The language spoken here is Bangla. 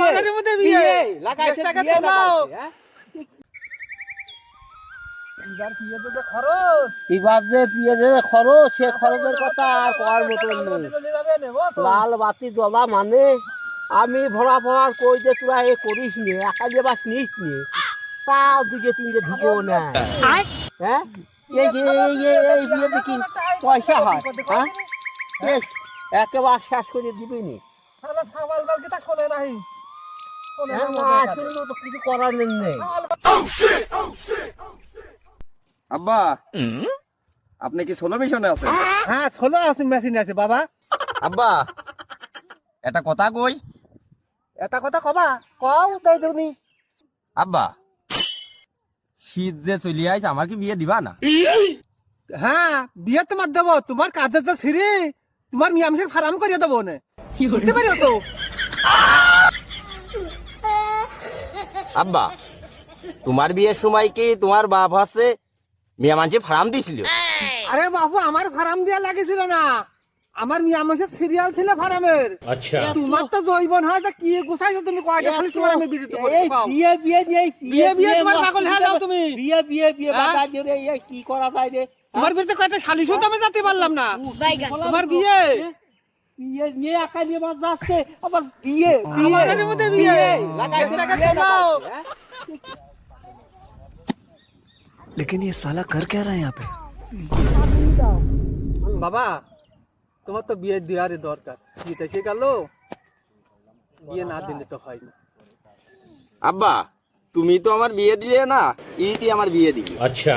আমাদের মধ্যে বিয়ে লাগাইছে টাকা বিয়ে তোলাও। লাগাইছে, হ্যাঁ? এবার বিয়েতে যে খরচ এবার যে পেঁয়াজের খরচ সে খরচের কথা আর করার মতন নেই। লাল বাতি জ্বলা মানে আমি ভরা ভরার কই যে তোরা এ করিস নি একা যে বাস নিস নি তাও দুটো তিনটে ঢুকো না হ্যাঁ এই যে এই বিয়েতে কি পয়সা হয় হ্যাঁ বেশ একেবারে শেষ করে দিবিনি তাহলে সাবাল বাল কি তা খোলে নাই হ্যাঁ না আসলে তো কিছু করার নেই। আব্বা আপনি কি সোলো মিশনে আছেন? হ্যাঁ ছোলো আছে মেশিন আছে বাবা আব্বা এটা কথা কই। এটা কথা কবা কও তাই তুমি আব্বা শীত যে চলে আইছে আমার কি বিয়ে দিবা না? হ্যাঁ বিয়ে তোমার দেবো তোমার কাজের যে ছিঁড়ে তোমার মিয়ামসে ফার্ম করিয়ে দেবো না বুঝতে পারিও তো আব্বা তোমার বিয়ের সময় কি তোমার বাপ আছে মেয়ে মানুষে ফার্ম দিছিল? আরে বাবু আমার ফার্ম দেওয়া লাগেছিল না আমার মিয়ামসের সিরিয়াল ছিল ফার্মের अच्छा তোমার তো জৈবন হয় তা কি গুছাইছো তুমি কয়টা খালি তোমার আমি বিরুদ্ধে এই বিয়ে বিয়ে নেই বিয়ে বিয়ে তোমার পাগল হয়ে যাও তুমি বিয়ে বিয়ে বিয়ে হ্যাঁ? বাবা রে এই কি করা যায় রে তোমার বিরুদ্ধে কয়টা শালিশও তো আমি যেতে পারলাম না তোমার বিয়ে বিয়ে নিয়ে একা নিয়ে বাস যাচ্ছে আবার বিয়ে বিয়ে আমাদের মধ্যে বিয়ে লাগাইছে টাকা বিয়ে তোলাও। লাগাইছে, হ্যাঁ? लेकिन ये साला कर क्या रहा है यहाँ पे? বাবা তোমার তো বিয়ে দেওয়ারই দরকার শীত এসে গেল বিয়ে না দিলে তো হয় না আব্বা তুমি তো আমার বিয়ে দিলে না ইতি আমার বিয়ে দিলে। अच्छा